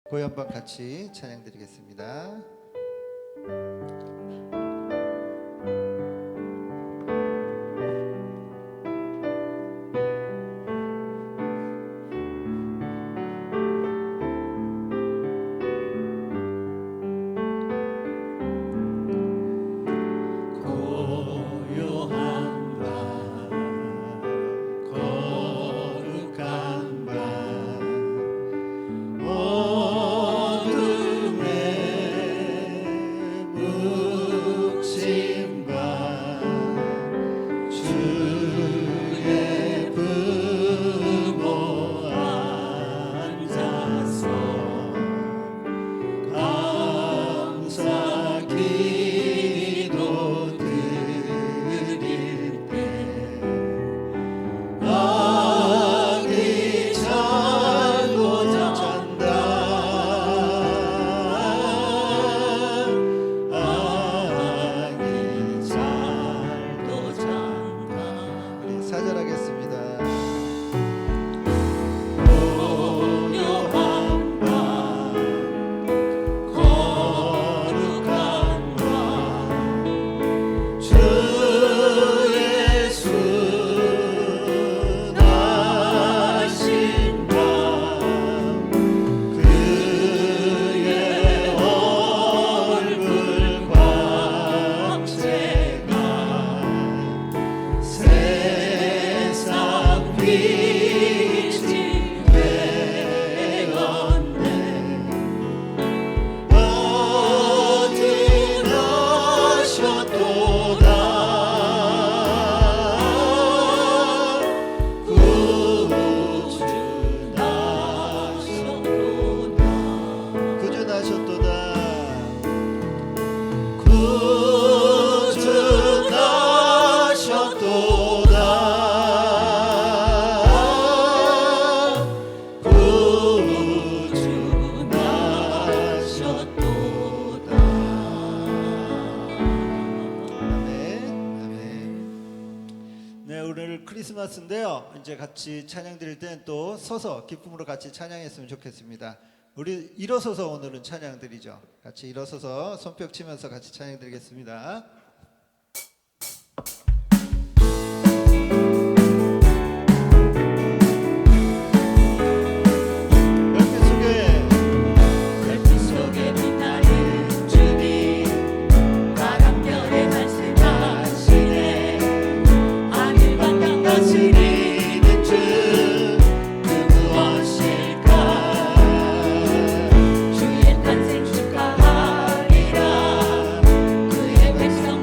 고요 한번 같이 찬양 드리겠습니다. 크리스마스인데요. 이제 같이 찬양 드릴 때는 또 서서 기쁨으로 같이 찬양했으면 좋겠습니다. 우리 일어서서 오늘은 찬양 드리죠. 같이 일어서서 손뼉 치면서 같이 찬양 드리겠습니다. 주의 탄생 축하하리라. 그의 백성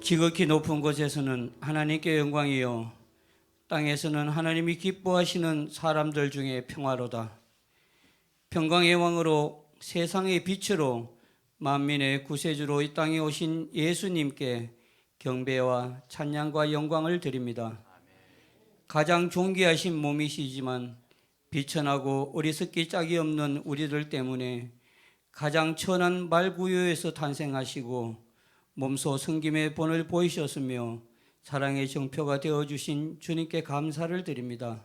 지극히 높은 곳에서는 하나님께 영광이요 땅에서는 하나님이 기뻐하시는 사람들 중에 평화로다. 평강의 왕으로 세상의 빛으로 만민의 구세주로 이 땅에 오신 예수님께 경배와 찬양과 영광을 드립니다. 가장 존귀하신 몸이시지만 비천하고 어리석기 짝이 없는 우리들 때문에 가장 천한 말구유에서 탄생하시고 몸소 성김의 본을 보이셨으며 사랑의 정표가 되어주신 주님께 감사를 드립니다.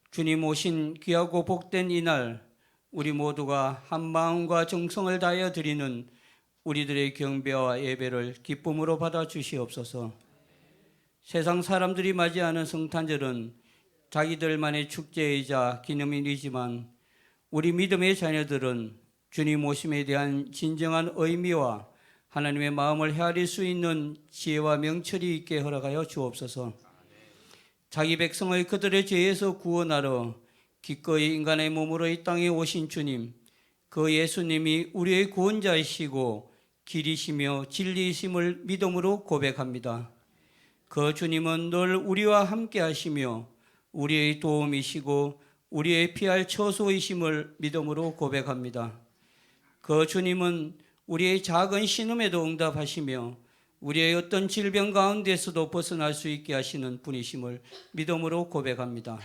주님 오신 귀하고 복된 이날 우리 모두가 한 마음과 정성을 다하여 드리는 우리들의 경배와 예배를 기쁨으로 받아 주시옵소서. 세상 사람들이 맞이하는 성탄절은 자기들만의 축제이자 기념일이지만 우리 믿음의 자녀들은 주님 오심에 대한 진정한 의미와 하나님의 마음을 헤아릴 수 있는 지혜와 명철이 있게 허락하여 주옵소서. 자기 백성의 그들의 죄에서 구원하러 기꺼이 인간의 몸으로 이 땅에 오신 주님, 그 예수님이 우리의 구원자이시고 길이시며 진리이심을 믿음으로 고백합니다. 그 주님은 늘 우리와 함께 하시며 우리의 도움이시고 우리의 피할 처소이심을 믿음으로 고백합니다. 그 주님은 우리의 작은 신음에도 응답하시며 우리의 어떤 질병 가운데서도 벗어날 수 있게 하시는 분이심을 믿음으로 고백합니다.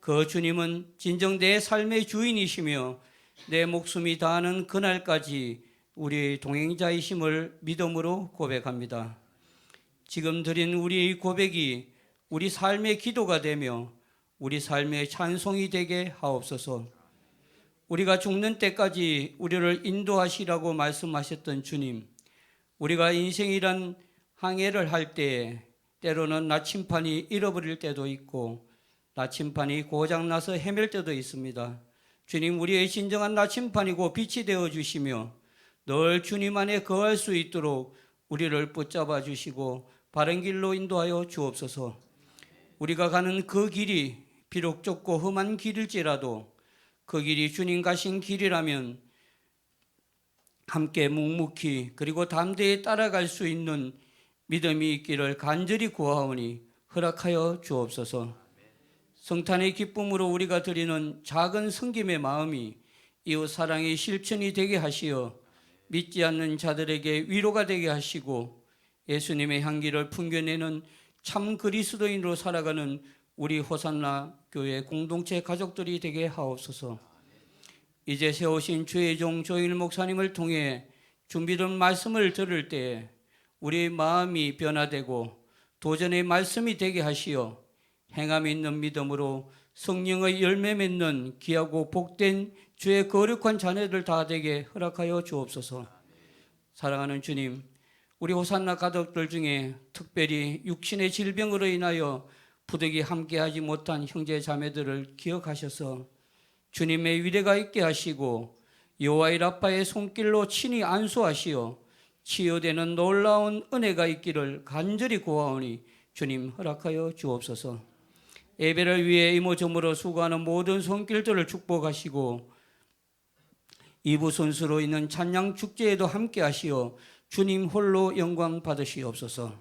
그 주님은 진정 내 삶의 주인이시며 내 목숨이 다하는 그날까지 우리의 동행자이심을 믿음으로 고백합니다. 지금 드린 우리의 고백이 우리 삶의 기도가 되며 우리 삶의 찬송이 되게 하옵소서. 우리가 죽는 때까지 우리를 인도하시라고 말씀하셨던 주님, 우리가 인생이란 항해를 할 때에 때로는 나침판이 잃어버릴 때도 있고 나침판이 고장나서 헤맬 때도 있습니다. 주님, 우리의 진정한 나침판이고 빛이 되어주시며 늘 주님 안에 거할 수 있도록 우리를 붙잡아 주시고 바른 길로 인도하여 주옵소서. 우리가 가는 그 길이 비록 좁고 험한 길일지라도 그 길이 주님 가신 길이라면 함께 묵묵히 그리고 담대히 따라갈 수 있는 믿음이 있기를 간절히 구하오니 허락하여 주옵소서. 성탄의 기쁨으로 우리가 드리는 작은 섬김의 마음이 이웃 사랑의 실천이 되게 하시어 믿지 않는 자들에게 위로가 되게 하시고 예수님의 향기를 풍겨내는 참 그리스도인으로 살아가는 우리 호산나 교회 공동체 가족들이 되게 하옵소서. 이제 세우신 주의 종 조일 목사님을 통해 준비된 말씀을 들을 때 우리의 마음이 변화되고 도전의 말씀이 되게 하시어 행함 있는 믿음으로 성령의 열매 맺는 귀하고 복된 주의 거룩한 자녀들 다 되게 허락하여 주옵소서. 사랑하는 주님, 우리 호산나 가족들 중에 특별히 육신의 질병으로 인하여 부득이 함께하지 못한 형제 자매들을 기억하셔서 주님의 위대가 있게 하시고 여호와의 라파의 손길로 친히 안수하시어 치유되는 놀라운 은혜가 있기를 간절히 구하오니 주님 허락하여 주옵소서. 예배를 위해 이모저모로 수고하는 모든 손길들을 축복하시고 이부 선수로 있는 찬양 축제에도 함께 하시어 주님 홀로 영광 받으시옵소서.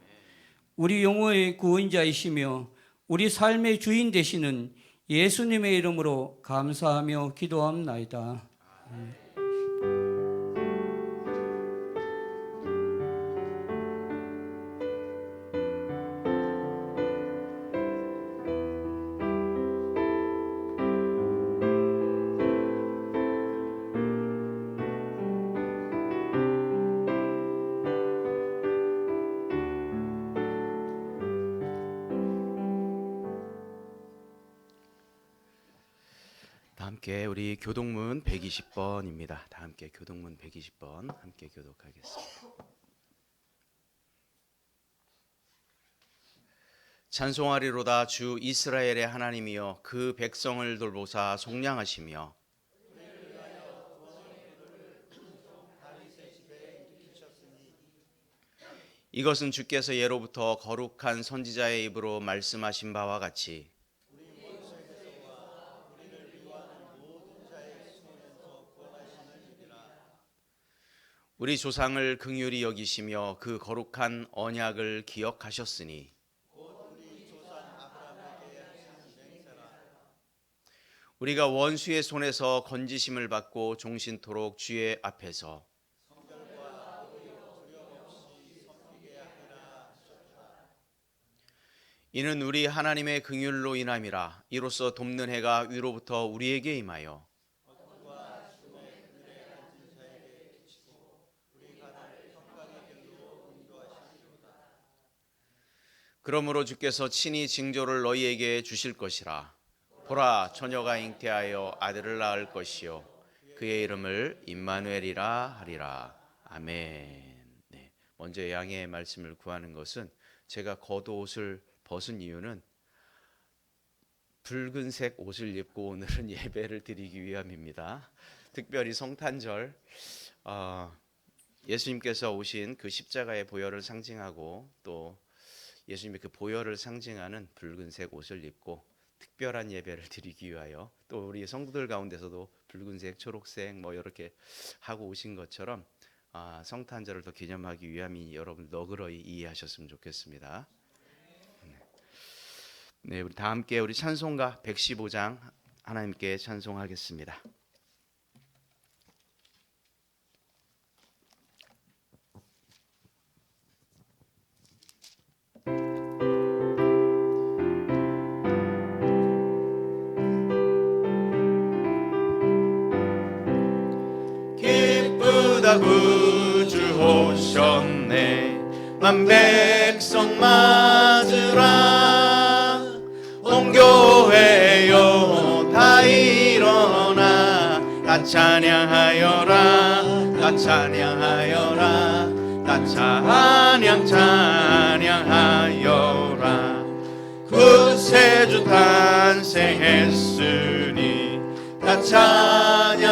우리 영혼의 구원자이시며 우리 삶의 주인 되시는 예수님의 이름으로 감사하며 기도합나이다. 다 함께 우리 교동문 120번입니다. 다 함께 교동문 120번 함께 교독하겠습니다. 찬송하리로다 주 이스라엘의 하나님이여 그 백성을 돌보사 속량하시며 이것은 주께서 예로부터 거룩한 선지자의 입으로 말씀하신 바와 같이 우리 조상을 긍휼히 여기시며 그 거룩한 언약을 기억하셨으니 우리가 원수의 손에서 건지심을 받고 종신토록 주의 앞에서 이는 우리 하나님의 긍휼로 인함이라. 이로써 돕는 해가 위로부터 우리에게 임하여 그러므로 주께서 친히 징조를 너희에게 주실 것이라. 보라, 처녀가 잉태하여 아들을 낳을 것이요 그의 이름을 임마누엘이라 하리라. 아멘. 네, 먼저 양해의 말씀을 구하는 것은 제가 겉옷을 벗은 이유는 붉은색 옷을 입고 오늘은 예배를 드리기 위함입니다. 특별히 성탄절 예수님께서 오신 그 십자가의 보혈을 상징하고 또 예수님의 그 보혈을 상징하는 붉은색 옷을 입고 특별한 예배를 드리기 위하여 또 우리 성도들 가운데서도 붉은색, 초록색 뭐 이렇게 하고 오신 것처럼 성탄절을 더 기념하기 위함이 여러분 너그러이 이해하셨으면 좋겠습니다. 네, 우리 다 함께 우리 찬송가 115장 하나님께 찬송하겠습니다. 기쁘다 구주 오셨네 만 백성 맞으라 온 교회여 다 일어나 다 찬양하여라 다 찬양하여라 다 찬양하여라 구세주 탄생했으니 다 찬양하여라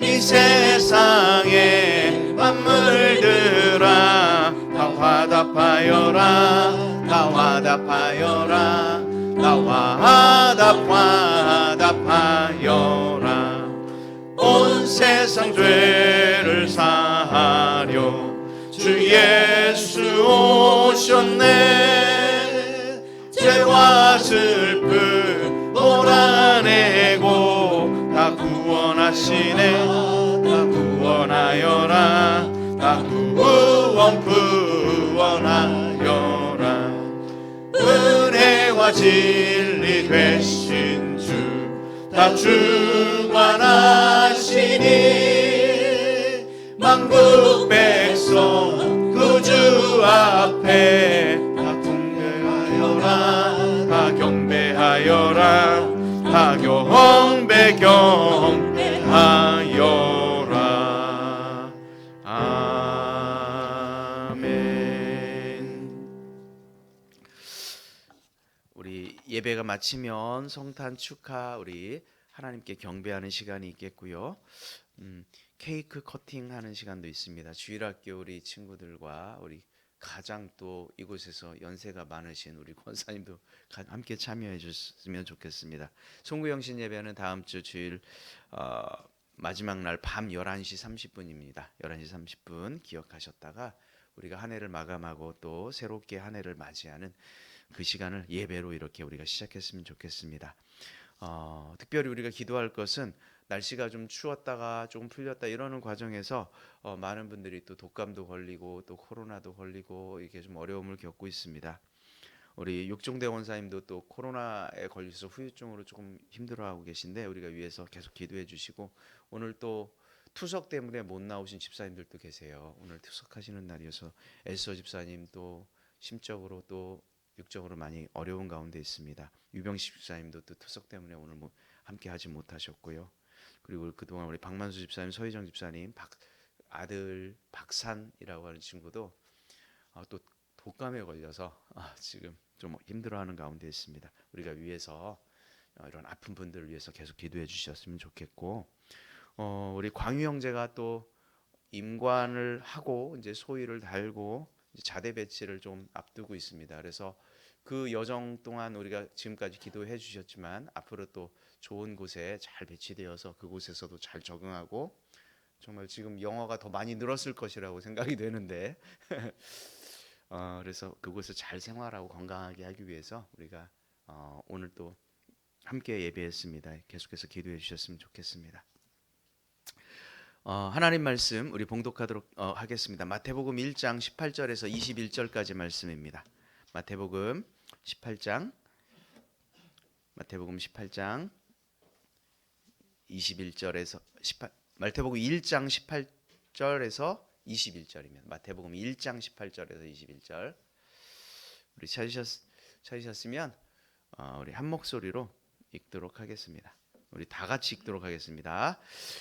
이 세상의 만물들아 다 화답하여라 다 화답하여라 다 화답하여라 온 세상 죄를 사하려 주 예수 오셨네 죄와 슬픔 몰아내고 다 구원하시네 다 구원하여라 다 구원하여라 은혜와 진리 되신 주 다 충만하시니 만국 백성 구주 앞에 다 경배하여라 다 경배하여라 다 경배하여라. 아멘. 우리 예배가 마치면 성탄 축하 우리 하나님께 경배하는 시간이 있겠고요. 케이크 커팅하는 시간도 있습니다. 주일학교 우리 친구들과 우리 가장 또 이곳에서 연세가 많으신 우리 권사님도 함께 참여해 주셨으면 좋겠습니다. 송구영신 예배는 다음 주 주일 마지막 날 밤 11시 30분입니다. 11시 30분 기억하셨다가 우리가 한 해를 마감하고 또 새롭게 한 해를 맞이하는 그 시간을 예배로 이렇게 우리가 시작했으면 좋겠습니다. 특별히 우리가 기도할 것은 날씨가 좀 추웠다가 조금 풀렸다 이러는 과정에서 많은 분들이 또 독감도 걸리고 또 코로나도 걸리고 이게 좀 어려움을 겪고 있습니다. 우리 육종대 원사님도 또 코로나에 걸려서 후유증으로 조금 힘들어하고 계신데 우리가 위해서 계속 기도해 주시고 오늘 또 투석 때문에 못 나오신 집사님들도 계세요. 오늘 투석하시는 날이어서 에스더 집사님 또 심적으로 또 육적으로 많이 어려운 가운데 있습니다. 유병식 집사님도 또 투석 때문에 오늘 함께 하지 못하셨고요. 그리고 그동안 우리 박만수 집사님, 서희정 집사님, 아들 박산이라고 하는 친구도 또 독감에 걸려서 지금 좀 힘들어하는 가운데 있습니다. 우리가 위해서 이런 아픈 분들을 위해서 계속 기도해 주셨으면 좋겠고 우리 광유 형제가 또 임관을 하고 이제 소위를 달고 이제 자대 배치를 좀 앞두고 있습니다. 그래서 그 여정 동안 우리가 지금까지 기도해 주셨지만 앞으로 또 좋은 곳에 잘 배치되어서 그곳에서도 잘 적응하고 정말 지금 영어가 더 많이 늘었을 것이라고 생각이 되는데 그래서 그곳에 잘 생활하고 건강하게 하기 위해서 우리가 오늘 또 함께 예배했습니다. 계속해서 기도해 주셨으면 좋겠습니다. 하나님 말씀 우리 봉독하도록 하겠습니다. 마태복음 1장 18절에서 21절까지 말씀입니다. 마태복음 18장 21절에서 마태복음 1장 18절에서 21절입니다. 마태복음 1장 18절에서 21절. 우리 찾으셨으면 우리 한 목소리로 읽도록 하겠습니다. 우리 다 같이 읽도록 하겠습니다.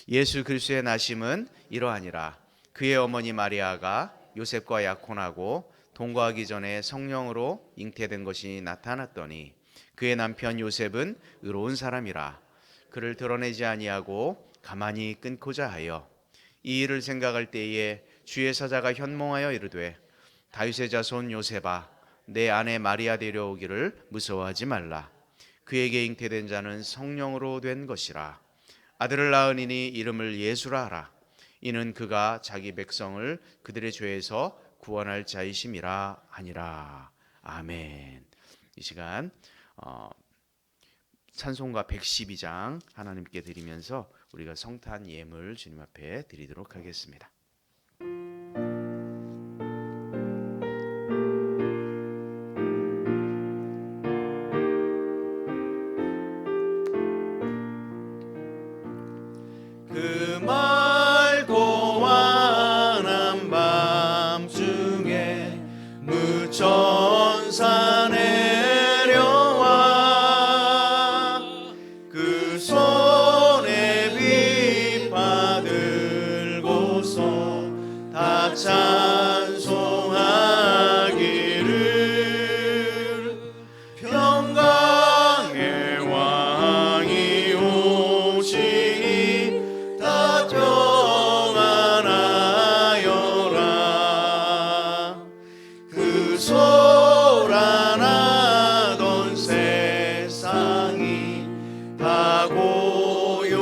예수 그리스도의 나심은 이러하니라. 그의 어머니 마리아가 요셉과 약혼하고 동거하기 전에 성령으로 잉태된 것이 나타났더니 그의 남편 요셉은 의로운 사람이라. 그를 드러내지 아니하고 가만히 끊고자 하여 이 일을 생각할 때에 주의 사자가 현몽하여 이르되 다윗의 자손 요셉아 내 아내 마리아 데려오기를 무서워하지 말라. 그에게 잉태된 자는 성령으로 된 것이라. 아들을 낳으니 이름을 예수라 하라. 이는 그가 자기 백성을 그들의 죄에서 구원할 자이심이라 하니라. 아멘. 이 시간 찬송가 112장 하나님께 드리면서 우리가 성탄 예물 주님 앞에 드리도록 하겠습니다. 그 맑고 환한 밤중에 무천사 내려와 그 손에 빛 받들고서 다 찬송하기를 평강의 왕이 오시니 다 평안하여라. 그 소란하던 세상이 다 고요하도다.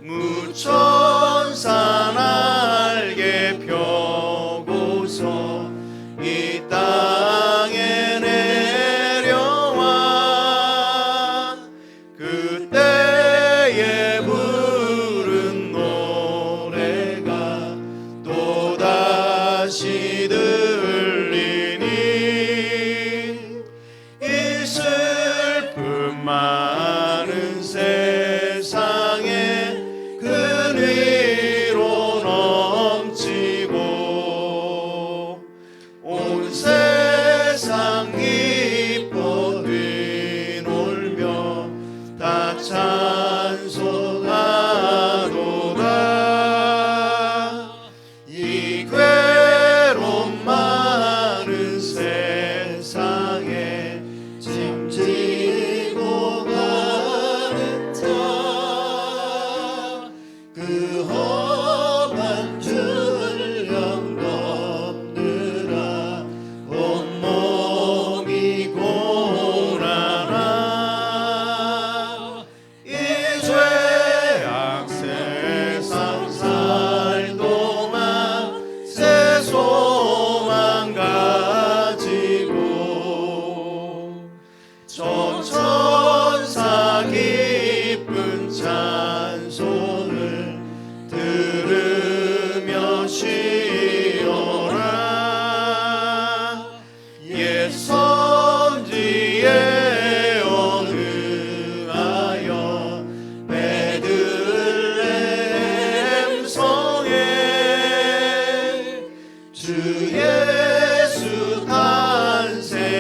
무천사 날개 펴고서 이 땅에 내려와 그때에 부른 노래가 또다시 들리니 이 슬픔 많은 세상에 큰 위로 넘치고 온 세상 기뻐 뛰놀며 다 찬송하도다. 이 괴로움 많은 세상에 짐지고 가는 자 그 험한 줄령 넘느라 온몸이 고라나 이 죄악 세상 살 동안 새 소망 가지고 저 천사 기쁜 찬송을 들으며 쉬어라. 옛 선지에 언으하여 베들레헴 성에 주 예수 탄생하시니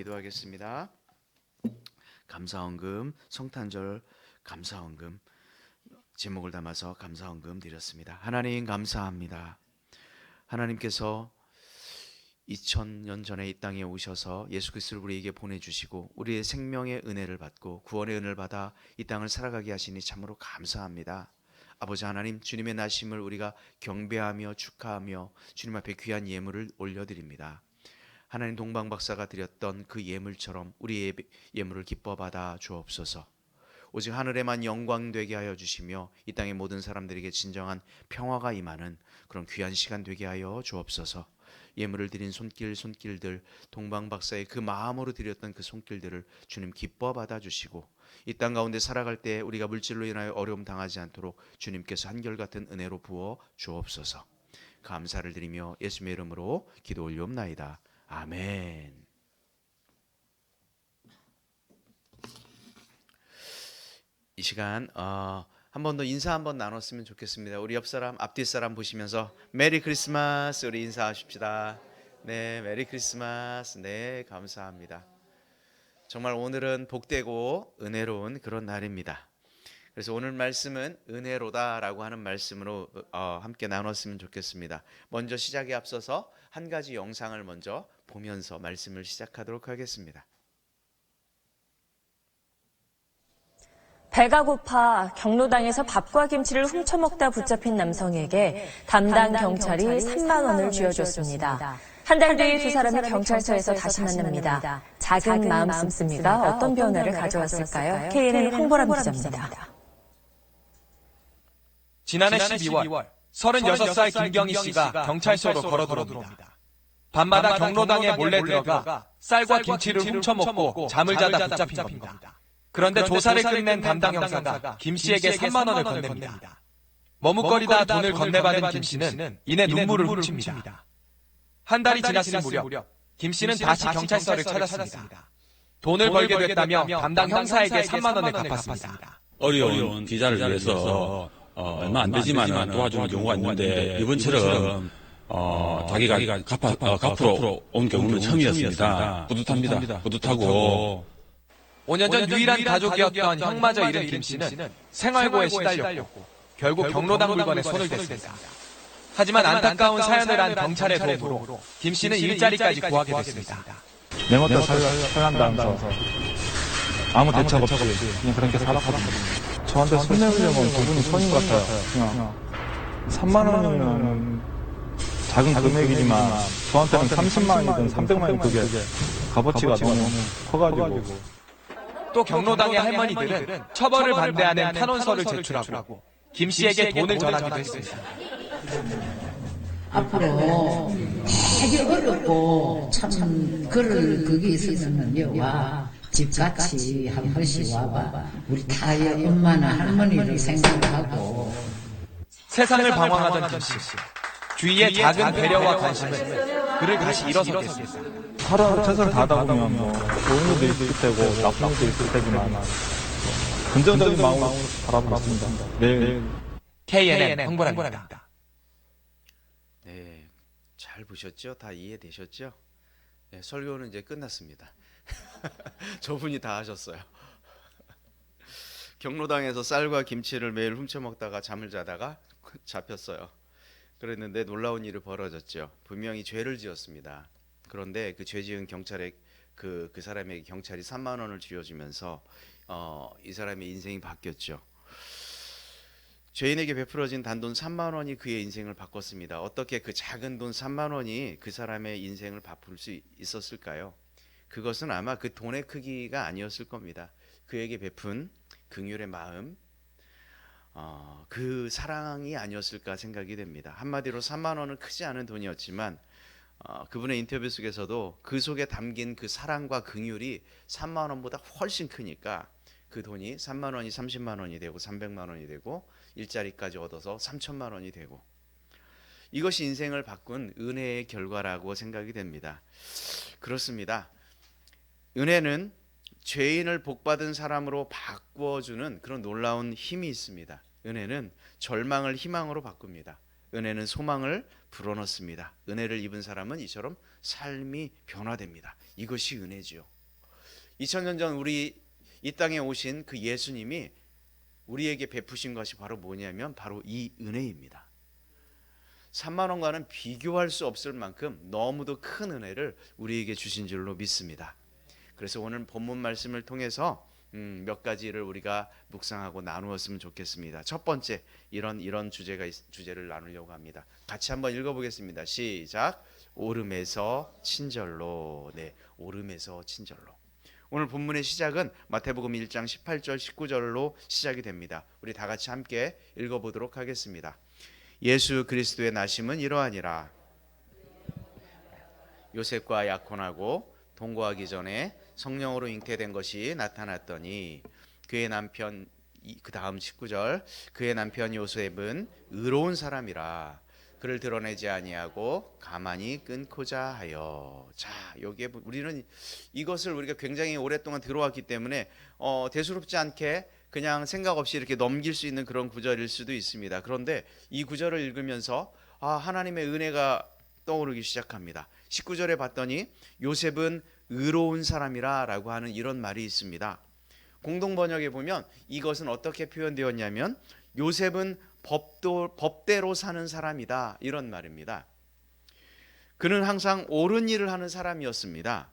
기도하겠습니다. 감사헌금, 성탄절 감사헌금 제목을 담아서 감사헌금 드렸습니다. 하나님 감사합니다. 하나님께서 2000년 전에 이 땅에 오셔서 예수 그리스도를 우리에게 보내주시고 우리의 생명의 은혜를 받고 구원의 은혜를 받아 이 땅을 살아가게 하시니 참으로 감사합니다. 아버지 하나님, 주님의 나심을 우리가 경배하며 축하하며 주님 앞에 귀한 예물을 올려드립니다. 하나님, 동방박사가 드렸던 그 예물처럼 우리의 예물을 기뻐 받아 주옵소서. 오직 하늘에만 영광되게 하여 주시며 이 땅의 모든 사람들에게 진정한 평화가 임하는 그런 귀한 시간 되게 하여 주옵소서. 예물을 드린 손길들, 동방박사의 그 마음으로 드렸던 그 손길들을 주님 기뻐 받아 주시고 이 땅 가운데 살아갈 때 우리가 물질로 인하여 어려움 당하지 않도록 주님께서 한결같은 은혜로 부어 주옵소서. 감사를 드리며 예수님의 이름으로 기도 올리옵나이다. 아멘. 이 시간 한 번 더 인사 한번 나눴으면 좋겠습니다. 우리 옆 사람, 앞뒤 사람 보시면서 메리 크리스마스 우리 인사하십시다. 네, 메리 크리스마스. 네, 감사합니다. 정말 오늘은 복되고 은혜로운 그런 날입니다. 그래서 오늘 말씀은 은혜로다라고 하는 말씀으로 함께 나눴으면 좋겠습니다. 먼저 시작에 앞서서 한 가지 영상을 먼저 보면서 말씀을 시작하도록 하겠습니다. 배가 고파 경로당에서 밥과 김치를 훔쳐먹다 붙잡힌 남성에게 담당 경찰이 3만 원을 쥐어줬습니다. 한 달 뒤 두 사람이 경찰서에서 다시 만납니다. 작은 마음 씀씀이가 어떤 변화를 가져왔을까요? KNN 홍보람 기자입니다. 지난해 12월 36살 김경희 씨가 경찰서로 걸어 들어옵니다. 밤마다 경로당에 몰래 들어가 쌀과 김치를 훔쳐먹고 잠을 자다 붙잡힌 겁니다. 그런데 조사를 끝낸 담당 형사가 김 씨에게 3만 원을 건넵니다. 머뭇거리다 돈을 건네받은 김 씨는 이내 눈물을 훔칩니다. 한 달이 지났을 무렵 김 씨는 다시 경찰서를 찾았습니다. 돈을 벌게 됐다며 담당 형사에게 3만 원을 갚았습니다. 어려운 기자를 위해서 얼마 안 되지만 도와주는 경우가 있는데 이번처럼 자기가 갚으러 온 경우는 처음이었습니다. 뿌듯합니다. 뿌듯하고 5년 전 유일한 가족이었던 형마저 잃은 김 씨는 생활고에 시달렸고 결국 경로당 물건에 손을 댔습니다. 하지만 안타까운 사연을 한 경찰의 도움으로 김 씨는 일자리까지 구하게 됐습니다. 내 멋대로 살란다면서 아무 대책 없이 그냥 그렇게 살았거든요. 저한테 손 내밀려면 두 분이 손님 같아요. 그냥 3만 원이면 작은 금액이지만 저한테는 30만 원이든 300만 원이든 그게 값어치가 너무 커가지고. 또 경로당의 할머니들은 처벌을 반대하는 탄원서를 제출하고 김 씨에게 돈을 전하기도 했습니다. 앞으로 되게 어렵고 참 그럴 그게 있으면요 와 집같이 한 번씩 와봐. 우리 다의 엄마나 할머니를 생각하고. 세상을 방황하던 김 씨. 주위의 작은 배려와 관심은 그를 다시 일어서게 했습니다. 하루 최선을 다하다 보면 좋은 일도 있을 테고 나쁜 일도 있을 테지만 긍정적인 마음으로 바라보고 있습니다. 매일 KNN 홍보람입니다. 네, 잘 보셨죠? 다 이해되셨죠? 네, 설교는 이제 끝났습니다. 저분이 다 하셨어요. 경로당에서 쌀과 김치를 매일 훔쳐먹다가 잠을 자다가 잡혔어요. 그랬는데 놀라운 일이 벌어졌죠. 분명히 죄를 지었습니다. 그런데 그 죄 지은 경찰에 그 사람에게 경찰이 3만 원을 쥐어주면서 이 사람의 인생이 바뀌었죠. 죄인에게 베풀어진 단돈 3만 원이 그의 인생을 바꿨습니다. 어떻게 그 작은 돈 3만 원이 그 사람의 인생을 바꿀 수 있었을까요? 그것은 아마 그 돈의 크기가 아니었을 겁니다. 그에게 베푼 긍휼의 마음, 그 사랑이 아니었을까 생각이 됩니다. 한마디로 3만 원은 크지 않은 돈이었지만 그분의 인터뷰 속에서도 그 속에 담긴 그 사랑과 긍휼이 3만 원보다 훨씬 크니까 그 돈이 3만 원이 30만 원이 되고 300만 원이 되고 일자리까지 얻어서 3천만 원이 되고, 이것이 인생을 바꾼 은혜의 결과라고 생각이 됩니다. 그렇습니다. 은혜는 죄인을 복받은 사람으로 바꾸어주는 그런 놀라운 힘이 있습니다. 은혜는 절망을 희망으로 바꿉니다. 은혜는 소망을 불어넣습니다. 은혜를 입은 사람은 이처럼 삶이 변화됩니다. 이것이 은혜지요. 2000년 전 우리 이 땅에 오신 그 예수님이 우리에게 베푸신 것이 바로 뭐냐면 바로 이 은혜입니다. 3만 원과는 비교할 수 없을 만큼 너무도 큰 은혜를 우리에게 주신 줄로 믿습니다. 그래서 오늘 본문 말씀을 통해서 몇 가지를 우리가 묵상하고 나누었으면 좋겠습니다. 첫 번째, 이런 주제를 나누려고 합니다. 같이 한번 읽어보겠습니다. 시작. 오름에서 친절로. 네, 오름에서 친절로. 오늘 본문의 시작은 마태복음 1장 18절 19절로 시작이 됩니다. 우리 다 같이 함께 읽어보도록 하겠습니다. 예수 그리스도의 나심은 이러하니라. 요셉과 약혼하고 동거하기 전에 성령으로 잉태된 것이 나타났더니 그의 남편, 그 다음 19절, 그의 남편 요셉은 의로운 사람이라 그를 드러내지 아니하고 가만히 끊고자 하여. 자, 여기에 우리는 이것을 우리가 굉장히 오랫동안 들어왔기 때문에 대수롭지 않게 그냥 생각 없이 이렇게 넘길 수 있는 그런 구절일 수도 있습니다. 그런데 이 구절을 읽으면서 하나님의 은혜가 떠오르기 시작합니다. 19절에 봤더니 요셉은 의로운 사람이라 라고 하는 이런 말이 있습니다. 공동 번역에 보면 이것은 어떻게 표현되었냐면 요셉은 법대로 사는 사람이다, 이런 말입니다. 그는 항상 옳은 일을 하는 사람이었습니다.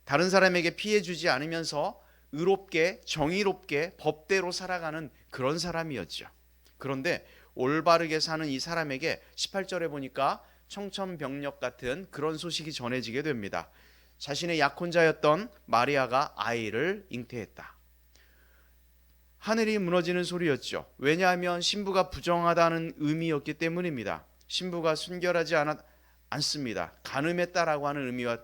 다른 사람에게 피해 주지 않으면서 의롭게 정의롭게 법대로 살아가는 그런 사람이었죠. 그런데 올바르게 사는 이 사람에게 18절에 보니까 청천벽력 같은 그런 소식이 전해지게 됩니다. 자신의 약혼자였던 마리아가 아이를 잉태했다. 하늘이 무너지는 소리였죠. 왜냐하면 신부가 부정하다는 의미였기 때문입니다. 신부가 순결하지 않습니다. 간음했다라고 하는 의미와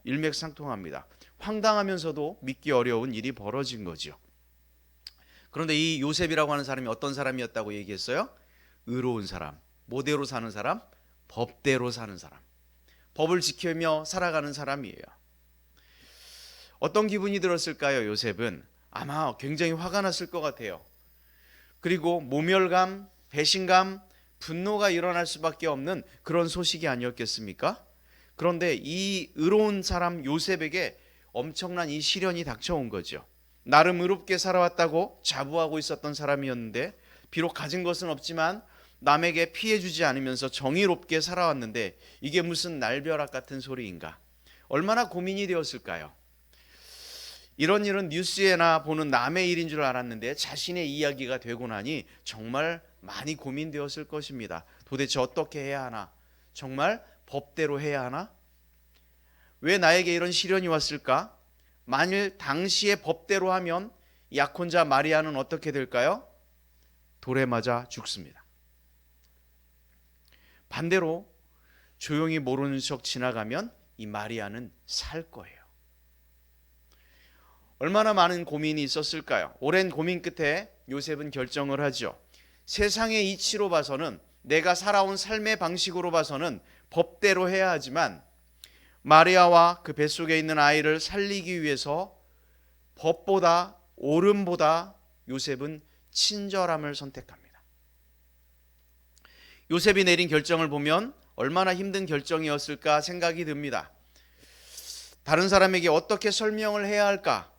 일맥상통합니다. 황당하면서도 믿기 어려운 일이 벌어진 거죠. 그런데 이 요셉이라고 하는 사람이 어떤 사람이었다고 얘기했어요? 의로운 사람, 뭐대로 사는 사람? 법대로 사는 사람, 법을 지키며 살아가는 사람이에요. 어떤 기분이 들었을까요? 요셉은 아마 굉장히 화가 났을 것 같아요. 그리고 모멸감, 배신감, 분노가 일어날 수밖에 없는 그런 소식이 아니었겠습니까? 그런데 이 의로운 사람 요셉에게 엄청난 이 시련이 닥쳐온 거죠. 나름 의롭게 살아왔다고 자부하고 있었던 사람이었는데 비록 가진 것은 없지만 남에게 피해 주지 않으면서 정의롭게 살아왔는데 이게 무슨 날벼락 같은 소리인가? 얼마나 고민이 되었을까요? 이런 일은 뉴스에나 보는 남의 일인 줄 알았는데 자신의 이야기가 되고 나니 정말 많이 고민되었을 것입니다. 도대체 어떻게 해야 하나? 정말 법대로 해야 하나? 왜 나에게 이런 시련이 왔을까? 만일 당시의 법대로 하면 약혼자 마리아는 어떻게 될까요? 돌에 맞아 죽습니다. 반대로 조용히 모르는 척 지나가면 이 마리아는 살 거예요. 얼마나 많은 고민이 있었을까요? 오랜 고민 끝에 요셉은 결정을 하죠. 세상의 이치로 봐서는, 내가 살아온 삶의 방식으로 봐서는 법대로 해야 하지만 마리아와 그 뱃속에 있는 아이를 살리기 위해서 법보다, 옳음보다 요셉은 친절함을 선택합니다. 요셉이 내린 결정을 보면 얼마나 힘든 결정이었을까 생각이 듭니다. 다른 사람에게 어떻게 설명을 해야 할까?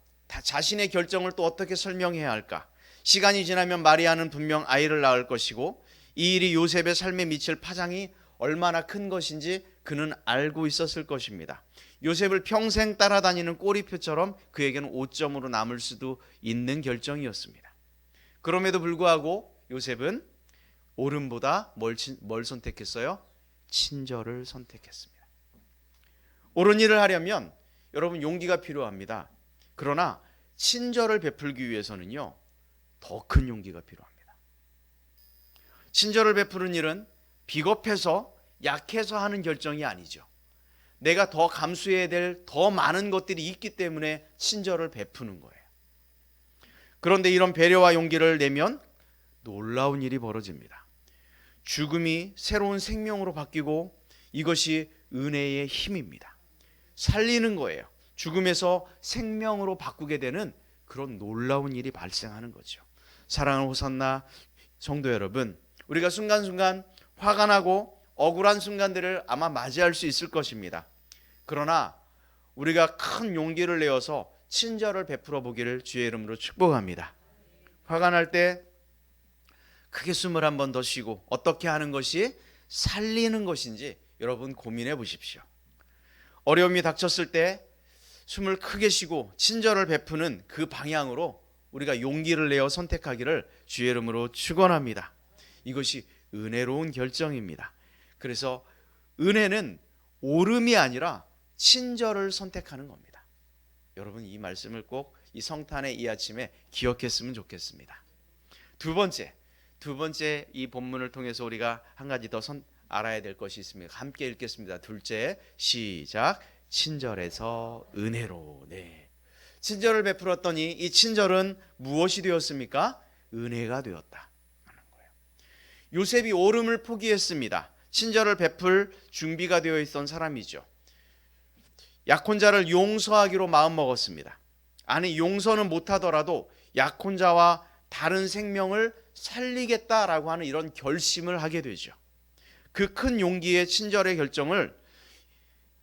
자신의 결정을 또 어떻게 설명해야 할까? 시간이 지나면 마리아는 분명 아이를 낳을 것이고 이 일이 요셉의 삶에 미칠 파장이 얼마나 큰 것인지 그는 알고 있었을 것입니다. 요셉을 평생 따라다니는 꼬리표처럼 그에게는 오점으로 남을 수도 있는 결정이었습니다. 그럼에도 불구하고 요셉은 옳음보다 뭘 선택했어요? 친절을 선택했습니다. 옳은 일을 하려면 여러분 용기가 필요합니다. 그러나 친절을 베풀기 위해서는요, 더 큰 용기가 필요합니다. 친절을 베푸는 일은 비겁해서 약해서 하는 결정이 아니죠. 내가 더 감수해야 될 더 많은 것들이 있기 때문에 친절을 베푸는 거예요. 그런데 이런 배려와 용기를 내면 놀라운 일이 벌어집니다. 죽음이 새로운 생명으로 바뀌고 이것이 은혜의 힘입니다. 살리는 거예요. 죽음에서 생명으로 바꾸게 되는 그런 놀라운 일이 발생하는 거죠. 사랑하는 호산나 성도 여러분, 우리가 순간순간 화가 나고 억울한 순간들을 아마 맞이할 수 있을 것입니다. 그러나 우리가 큰 용기를 내어서 친절을 베풀어 보기를 주의 이름으로 축복합니다. 화가 날 때 크게 숨을 한 번 더 쉬고 어떻게 하는 것이 살리는 것인지 여러분 고민해 보십시오. 어려움이 닥쳤을 때 숨을 크게 쉬고 친절을 베푸는 그 방향으로 우리가 용기를 내어 선택하기를 주의 이름으로 축원합니다. 이것이 은혜로운 결정입니다. 그래서 은혜는 오름이 아니라 친절을 선택하는 겁니다. 여러분 이 말씀을 꼭 이 성탄의 이 아침에 기억했으면 좋겠습니다. 두 번째 이 본문을 통해서 우리가 한 가지 더 알아야 될 것이 있습니다. 함께 읽겠습니다. 둘째, 시작. 친절에서 은혜로. 네. 친절을 베풀었더니 이 친절은 무엇이 되었습니까? 은혜가 되었다 하는 거예요. 요셉이 오름을 포기했습니다. 친절을 베풀 준비가 되어 있던 사람이죠. 약혼자를 용서하기로 마음먹었습니다. 아니 용서는 못하더라도 약혼자와 다른 생명을 살리겠다라고 하는 이런 결심을 하게 되죠. 그 큰 용기의 친절의 결정을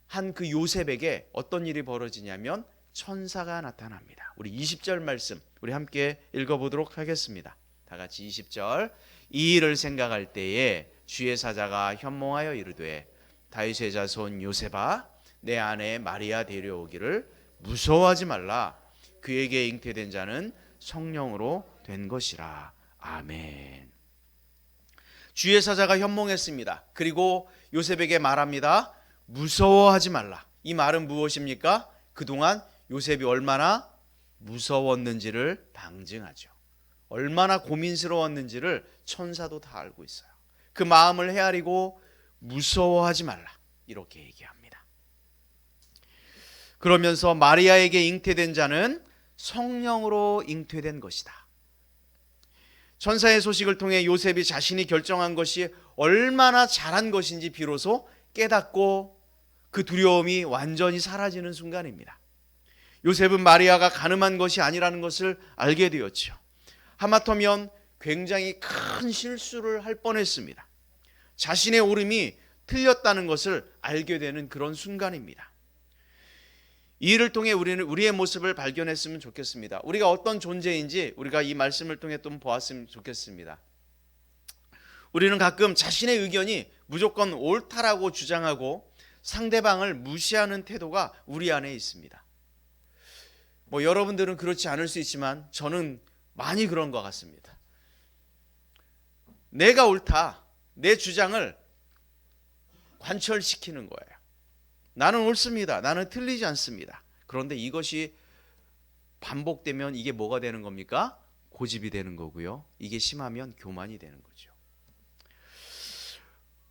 한 그 요셉에게 어떤 일이 벌어지냐면 천사가 나타납니다. 우리 20절 말씀 우리 함께 읽어보도록 하겠습니다. 다 같이 20절. 이 일을 생각할 때에 주의 사자가 현몽하여 이르되 다윗의 자손 요셉아 내 아내 마리아 데려오기를 무서워하지 말라. 그에게 잉태된 자는 성령으로 된 것이라. 아멘. 주의 사자가 현몽했습니다. 그리고 요셉에게 말합니다. 무서워하지 말라. 이 말은 무엇입니까? 그동안 요셉이 얼마나 무서웠는지를 방증하죠. 얼마나 고민스러웠는지를 천사도 다 알고 있어요. 그 마음을 헤아리고 무서워하지 말라 이렇게 얘기합니다. 그러면서 마리아에게 잉태된 자는 성령으로 잉태된 것이다. 천사의 소식을 통해 요셉이 자신이 결정한 것이 얼마나 잘한 것인지 비로소 깨닫고 그 두려움이 완전히 사라지는 순간입니다. 요셉은 마리아가 가늠한 것이 아니라는 것을 알게 되었죠. 하마터면 굉장히 큰 실수를 할 뻔했습니다. 자신의 오름이 틀렸다는 것을 알게 되는 그런 순간입니다. 이 일을 통해 우리는 우리의 모습을 발견했으면 좋겠습니다. 우리가 어떤 존재인지 우리가 이 말씀을 통해 좀 보았으면 좋겠습니다. 우리는 가끔 자신의 의견이 무조건 옳다라고 주장하고 상대방을 무시하는 태도가 우리 안에 있습니다. 여러분들은 그렇지 않을 수 있지만 저는 많이 그런 것 같습니다. 내가 옳다, 내 주장을 관철시키는 거예요. 나는 옳습니다. 나는 틀리지 않습니다. 그런데 이것이 반복되면 이게 뭐가 되는 겁니까? 고집이 되는 거고요. 이게 심하면 교만이 되는 거죠.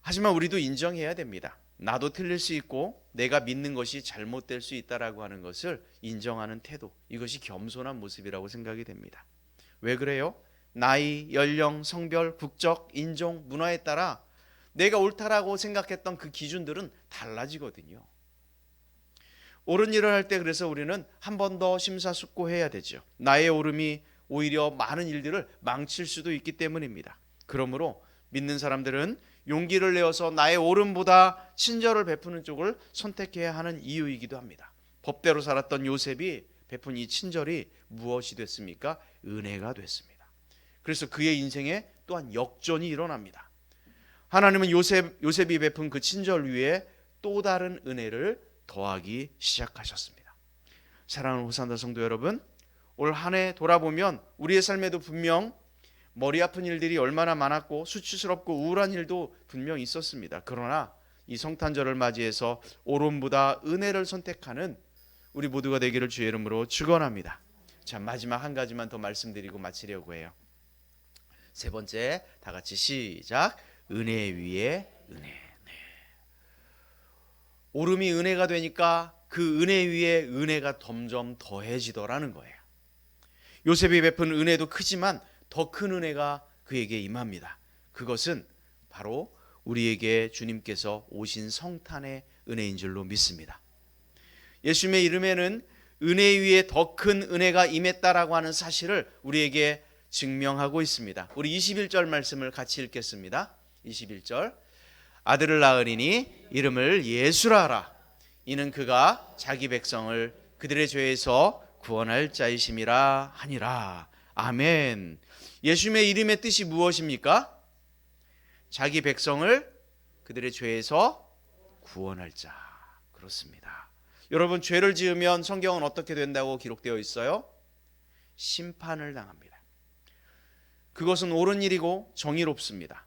하지만 우리도 인정해야 됩니다. 나도 틀릴 수 있고 내가 믿는 것이 잘못될 수 있다라고 하는 것을 인정하는 태도, 이것이 겸손한 모습이라고 생각이 됩니다. 왜 그래요? 나이, 연령, 성별, 국적, 인종, 문화에 따라 내가 옳다라고 생각했던 그 기준들은 달라지거든요. 옳은 일을 할 때 그래서 우리는 한 번 더 심사숙고해야 되죠. 나의 옳음이 오히려 많은 일들을 망칠 수도 있기 때문입니다. 그러므로 믿는 사람들은 용기를 내어서 나의 옳음보다 친절을 베푸는 쪽을 선택해야 하는 이유이기도 합니다. 법대로 살았던 요셉이 베푼 이 친절이 무엇이 됐습니까? 은혜가 됐습니다. 그래서 그의 인생에 또한 역전이 일어납니다. 하나님은 요셉이 베푼 그 친절 위에 또 다른 은혜를 더하기 시작하셨습니다. 사랑하는 호산나 성도 여러분, 올 한 해 돌아보면 우리의 삶에도 분명 머리 아픈 일들이 얼마나 많았고 수치스럽고 우울한 일도 분명 있었습니다. 그러나 이 성탄절을 맞이해서 오름보다 은혜를 선택하는 우리 모두가 되기를 주의 이름으로 축원합니다. 자, 마지막 한 가지만 더 말씀드리고 마치려고 해요. 세 번째, 다 같이 시작. 은혜 위에 은혜. 네. 오름이 은혜가 되니까 그 은혜 위에 은혜가 점점 더해지더라는 거예요. 요셉이 베푼 은혜도 크지만 더 큰 은혜가 그에게 임합니다. 그것은 바로 우리에게 주님께서 오신 성탄의 은혜인 줄로 믿습니다. 예수님의 이름에는 은혜 위에 더 큰 은혜가 임했다라고 하는 사실을 우리에게 증명하고 있습니다. 우리 21절 말씀을 같이 읽겠습니다. 21절. 아들을 낳으리니 이름을 예수라 하라. 이는 그가 자기 백성을 그들의 죄에서 구원할 자이심이라 하니라. 아멘. 예수님의 이름의 뜻이 무엇입니까? 자기 백성을 그들의 죄에서 구원할 자. 그렇습니다. 여러분, 죄를 지으면 성경은 어떻게 된다고 기록되어 있어요? 심판을 당합니다. 그것은 옳은 일이고 정의롭습니다.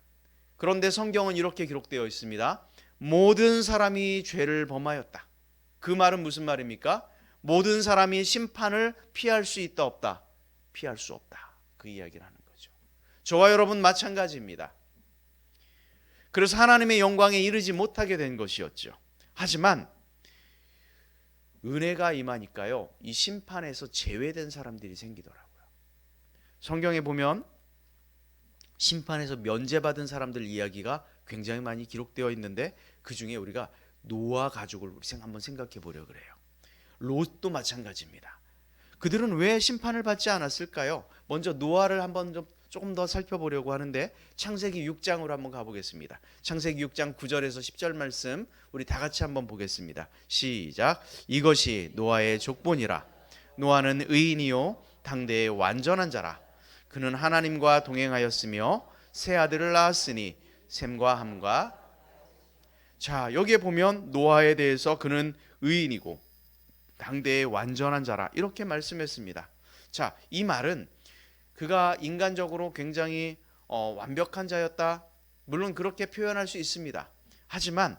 그런데 성경은 이렇게 기록되어 있습니다. 모든 사람이 죄를 범하였다. 그 말은 무슨 말입니까? 모든 사람이 심판을 피할 수 있다 없다? 피할 수 없다. 그 이야기를 하는 거죠. 저와 여러분 마찬가지입니다. 그래서 하나님의 영광에 이르지 못하게 된 것이었죠. 하지만 은혜가 임하니까요, 이 심판에서 제외된 사람들이 생기더라고요. 성경에 보면 심판에서 면제받은 사람들 이야기가 굉장히 많이 기록되어 있는데, 그 중에 우리가 노아 가족을 한번 생각해 보려 그래요. 롯도 마찬가지입니다. 그들은 왜 심판을 받지 않았을까요? 먼저 노아를 한번 조금 더 살펴보려고 하는데, 창세기 6장으로 한번 가보겠습니다. 창세기 6장 9절에서 10절 말씀 우리 다 같이 한번 보겠습니다. 시작. 이것이 노아의 족본이라. 노아는 의인이요 당대의 완전한 자라. 그는 하나님과 동행하였으며 세 아들을 낳았으니 셈과 함과. 자, 여기에 보면 노아에 대해서 그는 의인이고 당대의 완전한 자라 이렇게 말씀했습니다. 자, 이 말은 그가 인간적으로 굉장히 완벽한 자였다, 물론 그렇게 표현할 수 있습니다. 하지만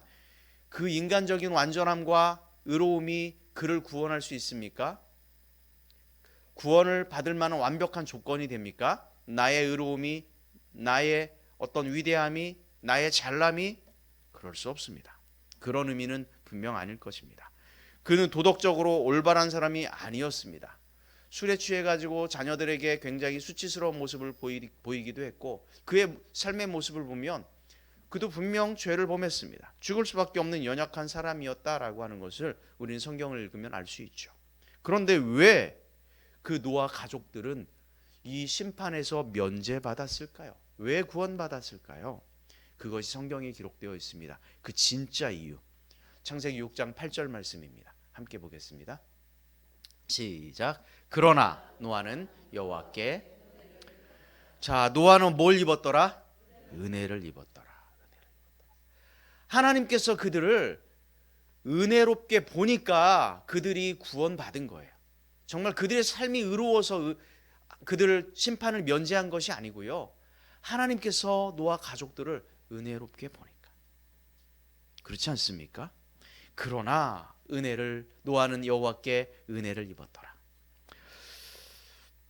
그 인간적인 완전함과 의로움이 그를 구원할 수 있습니까? 구원을 받을 만한 완벽한 조건이 됩니까? 나의 의로움이, 나의 어떤 위대함이, 나의 잘남이? 그럴 수 없습니다. 그런 의미는 분명 아닐 것입니다. 그는 도덕적으로 올바른 사람이 아니었습니다. 술에 취해가지고 자녀들에게 굉장히 수치스러운 모습을 보이기도 했고, 그의 삶의 모습을 보면 그도 분명 죄를 범했습니다. 죽을 수밖에 없는 연약한 사람이었다라고 하는 것을 우리는 성경을 읽으면 알 수 있죠. 그런데 왜 그 노아 가족들은 이 심판에서 면제받았을까요? 왜 구원받았을까요? 그것이 성경에 기록되어 있습니다. 그 진짜 이유, 창세기 6장 8절 말씀입니다. 함께 보겠습니다. 시작. 그러나 노아는 여호와께, 자, 노아는 뭘 입었더라? 은혜를 입었더라. 하나님께서 그들을 은혜롭게 보니까 그들이 구원받은 거예요. 정말 그들의 삶이 의로워서 그들을 심판을 면제한 것이 아니고요, 하나님께서 노아 가족들을 은혜롭게 보니까. 그렇지 않습니까? 그러나 노아는 여호와께 은혜를 입었더라.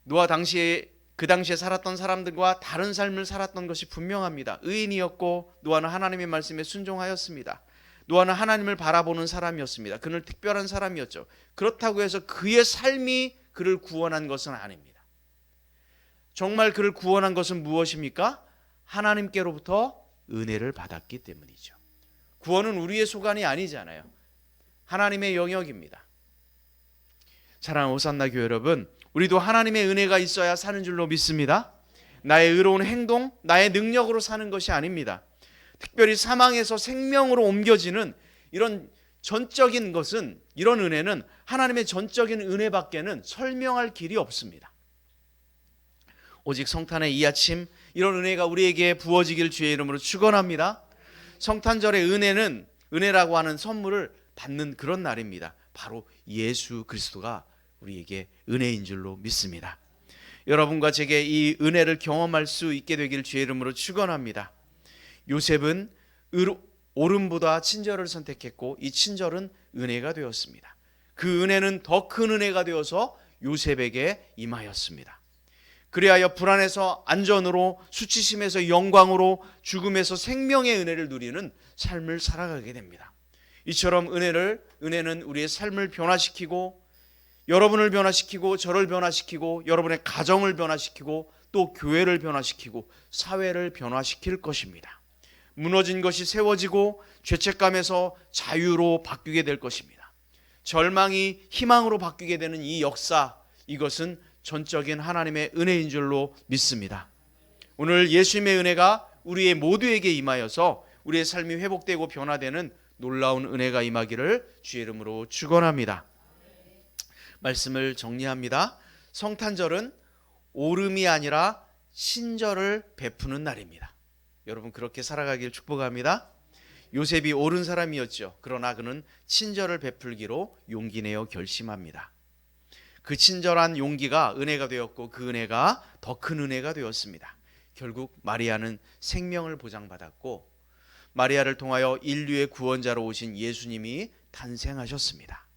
노아 그 당시에 살았던 사람들과 다른 삶을 살았던 것이 분명합니다. 의인이었고 노아는 하나님의 말씀에 순종하였습니다. 노아는 하나님을 바라보는 사람이었습니다. 그는 특별한 사람이었죠. 그렇다고 해서 그의 삶이 그를 구원한 것은 아닙니다. 정말 그를 구원한 것은 무엇입니까? 하나님께로부터 은혜를 받았기 때문이죠. 구원은 우리의 소관이 아니잖아요. 하나님의 영역입니다. 사랑하는 호산나 교회 여러분, 우리도 하나님의 은혜가 있어야 사는 줄로 믿습니다. 나의 의로운 행동, 나의 능력으로 사는 것이 아닙니다. 특별히 사망에서 생명으로 옮겨지는 이런 전적인 것은, 이런 은혜는 하나님의 전적인 은혜밖에는 설명할 길이 없습니다. 오직 성탄의 이 아침 이런 은혜가 우리에게 부어지길 주의 이름으로 축원합니다. 성탄절의 은혜라고 하는 선물을 받는 그런 날입니다. 바로 예수 그리스도가 우리에게 은혜인 줄로 믿습니다. 여러분과 제게 이 은혜를 경험할 수 있게 되길 주의 이름으로 축원합니다. 요셉은 옳음보다 친절을 선택했고, 이 친절은 은혜가 되었습니다. 그 은혜는 더 큰 은혜가 되어서 요셉에게 임하였습니다. 그리하여 불안에서 안전으로, 수치심에서 영광으로, 죽음에서 생명의 은혜를 누리는 삶을 살아가게 됩니다. 이처럼 은혜는 우리의 삶을 변화시키고, 여러분을 변화시키고, 저를 변화시키고, 여러분의 가정을 변화시키고, 또 교회를 변화시키고, 사회를 변화시킬 것입니다. 무너진 것이 세워지고 죄책감에서 자유로 바뀌게 될 것입니다. 절망이 희망으로 바뀌게 되는 이 역사, 이것은 전적인 하나님의 은혜인 줄로 믿습니다. 오늘 예수님의 은혜가 우리의 모두에게 임하여서 우리의 삶이 회복되고 변화되는 놀라운 은혜가 임하기를 주의 이름으로 축원합니다. 말씀을 정리합니다. 성탄절은 오름이 아니라 친절을 베푸는 날입니다. 여러분 그렇게 살아가길 축복합니다. 요셉이 옳은 사람이었죠. 그러나 그는 친절을 베풀기로 용기 내어 결심합니다. 그 친절한 용기가 은혜가 되었고 그 은혜가 더 큰 은혜가 되었습니다. 결국 마리아는 생명을 보장받았고 마리아를 통하여 인류의 구원자로 오신 예수님이 탄생하셨습니다.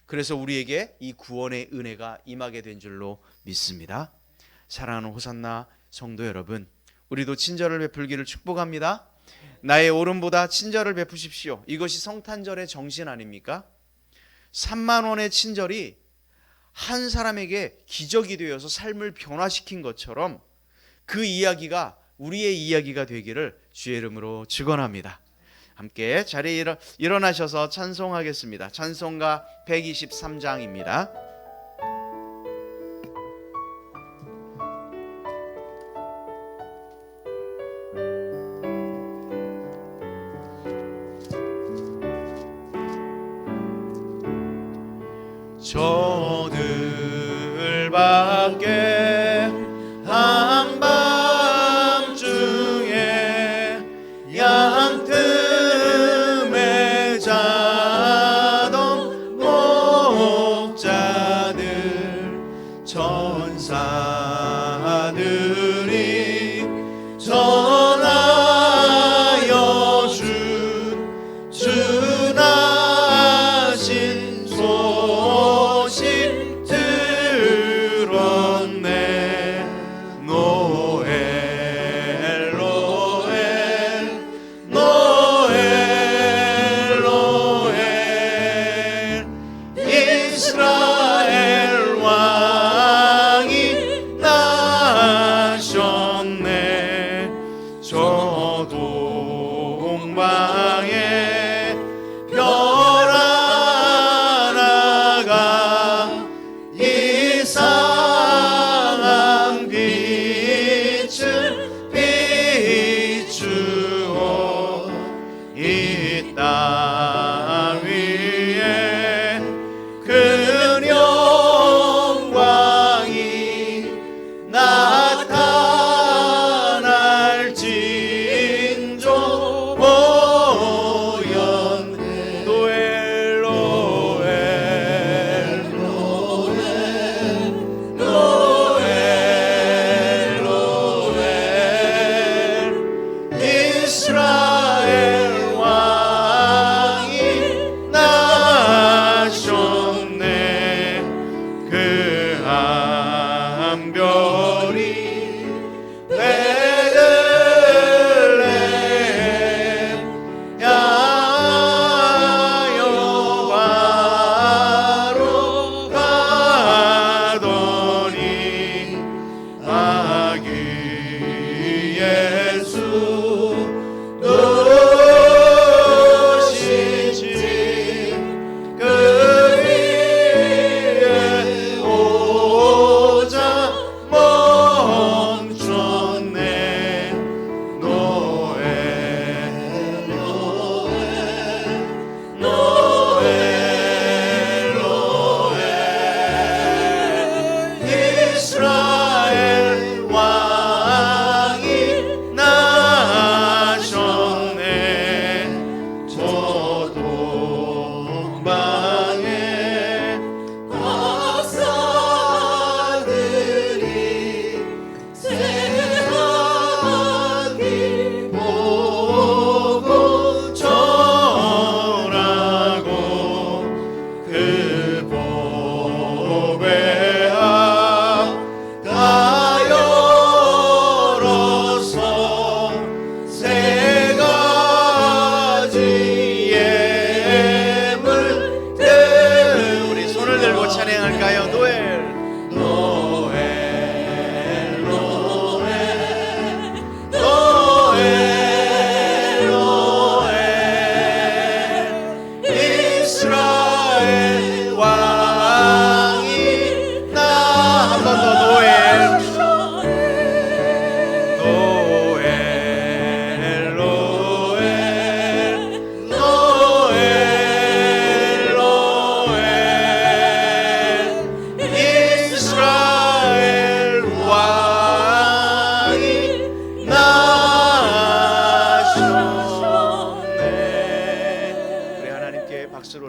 그래서 우리에게 이 구원의 은혜가 임하게 된 줄로 믿습니다. 사랑하는 호산나 성도 여러분, 우리도 친절을 베풀기를 축복합니다. 나의 오름보다 친절을 베푸십시오. 이것이 성탄절의 정신 아닙니까? 3만 원의 친절이 한 사람에게 기적이 되어서 삶을 변화시킨 것처럼 그 이야기가 우리의 이야기가 되기를 주의 이름으로 축원합니다. 함께 자리에 일어나셔서 찬송하겠습니다. 찬송가 123장입니다. 저들밖에 한밤중에 양틈에 자던 목자들 천사들이 전하여 준하신 소식 들었네. 노엘 노엘 노엘 노엘 이스라엘 왕이 나셨네. 저 동방에 별 하나가 이상한 빛을 비추어 이 땅 위에 큰 영광이 나타날진저 보였네. 노엘 노엘 노엘 노엘 노엘 이스라엘 왕이 나셨네. 그 한 별이 베들레헴 향하여 바로 가더니 아기 예수 누구신지 그 위에 오자 멈췄네. 노엘 노엘 노엘 노엘 이스라엘 왕이 나셨네. 저 동방에 박사들이 새하기 보고 절하고 그 법에 다 열어서 세 가지 예물 우리 손을 들고 찬양할까요? 노엘 노엘 노엘 노엘 노엘 이스라엘 왕이 나 한 번 더 노엘 노엘 노엘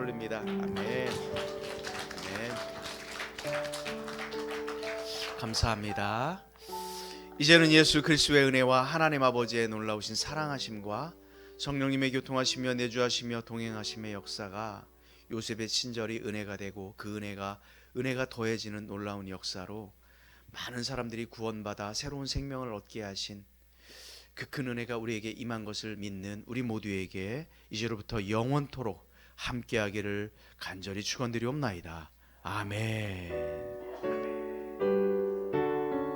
올립니다. 아멘. 아멘. 감사합니다. 이제는 예수 그리스도의 은혜와 하나님 아버지의 놀라우신 사랑하심과 성령님의 교통하시며 내주하시며 동행하심의 역사가 요셉의 친절이 은혜가 되고 그 은혜가 더해지는 놀라운 역사로 많은 사람들이 구원받아 새로운 생명을 얻게 하신 그 큰 은혜가 우리에게 임한 것을 믿는 우리 모두에게 이제로부터 영원토록 함께하기를 간절히 축원드리옵나이다. 아멘.